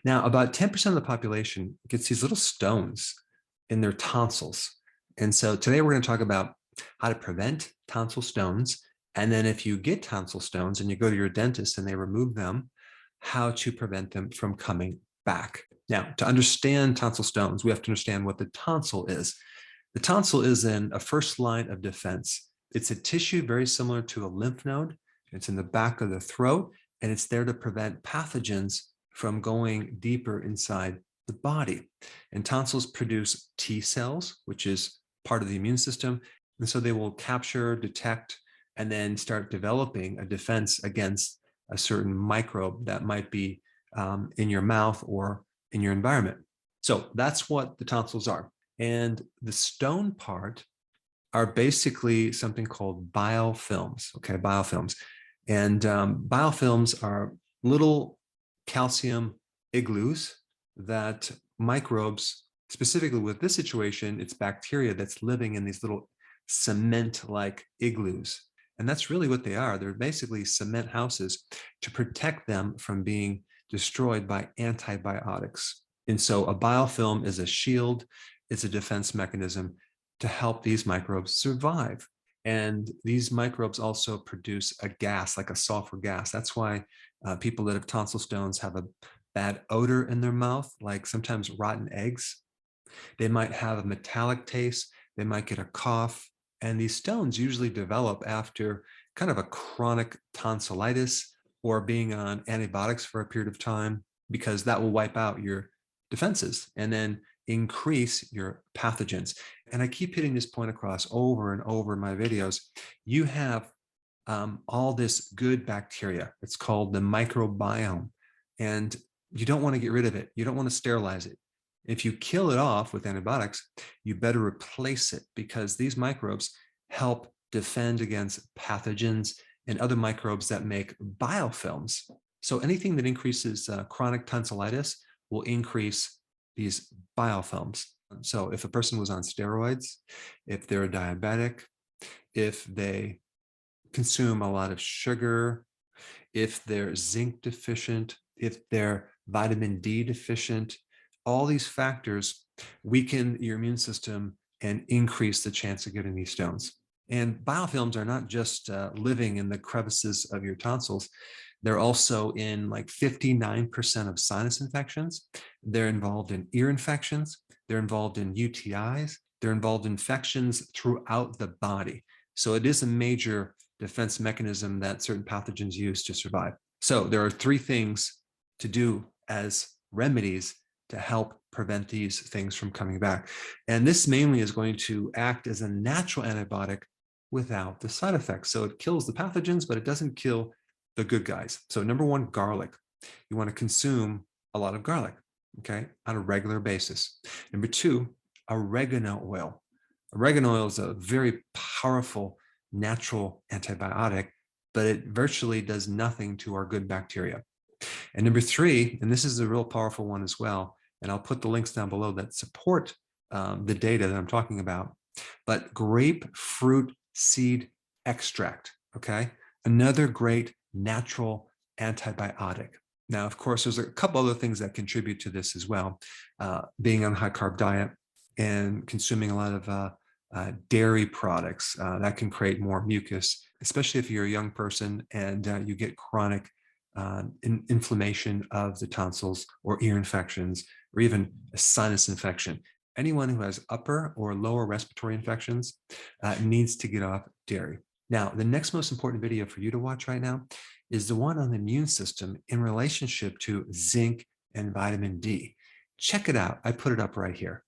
Now, about 10% of the population gets these little stones in their tonsils. And so today we're going to talk about how to prevent tonsil stones. And then if you get tonsil stones and you go to your dentist and they remove them, how to prevent them from coming back. Now, to understand tonsil stones, we have to understand what the tonsil is. The tonsil is in a first line of defense. It's a tissue very similar to a lymph node. It's in the back of the throat, and it's there to prevent pathogens from going deeper inside the body. And tonsils produce T cells, which is part of the immune system. And so they will capture, detect, and then start developing a defense against a certain microbe that might be in your mouth or in your environment. So that's what the tonsils are. And the stone part are basically something called biofilms, okay, biofilms. And biofilms are little calcium igloos that microbes, specifically with this situation, it's bacteria that's living in these little cement-like igloos. And that's really what they are. They're basically cement houses to protect them from being destroyed by antibiotics. And so a biofilm is a shield, it's a defense mechanism to help these microbes survive. And these microbes also produce a gas, like a sulfur gas. That's why people that have tonsil stones have a bad odor in their mouth, like sometimes rotten eggs. They might have a metallic taste. They might get a cough. And these stones usually develop after kind of a chronic tonsillitis or being on antibiotics for a period of time, because that will wipe out your defenses and then increase your pathogens. And I keep hitting this point across over and over in my videos. You have all this good bacteria. It's called the microbiome. And you don't want to get rid of it. You don't want to sterilize it. If you kill it off with antibiotics, you better replace it, because these microbes help defend against pathogens and other microbes that make biofilms. So anything that increases chronic tonsillitis will increase these biofilms. So if a person was on steroids, if they're a diabetic, if they consume a lot of sugar, if they're zinc deficient, if they're vitamin D deficient, all these factors weaken your immune system and increase the chance of getting these stones. And biofilms are not just living in the crevices of your tonsils. They're also in like 59% of sinus infections. They're involved in ear infections. They're involved in UTIs. They're involved in infections throughout the body. So it is a major defense mechanism that certain pathogens use to survive. So there are three things to do as remedies to help prevent these things from coming back. And this mainly is going to act as a natural antibiotic without the side effects. So it kills the pathogens, but it doesn't kill the good guys. So number one, garlic. You want to consume a lot of garlic, okay, on a regular basis. Number two, oregano oil. Oregano oil is a very powerful natural antibiotic, but it virtually does nothing to our good bacteria. And number three, and this is a real powerful one as well, and I'll put the links down below that support the data that I'm talking about, but grapefruit seed extract, okay? Another great natural antibiotic. Now, of course, there's a couple other things that contribute to this as well. Being on a high-carb diet and consuming a lot of dairy products, that can create more mucus, especially if you're a young person and you get chronic inflammation of the tonsils or ear infections, or even a sinus infection. Anyone who has upper or lower respiratory infections needs to get off dairy. Now, the next most important video for you to watch right now is the one on the immune system in relationship to zinc and vitamin D. Check it out. I put it up right here.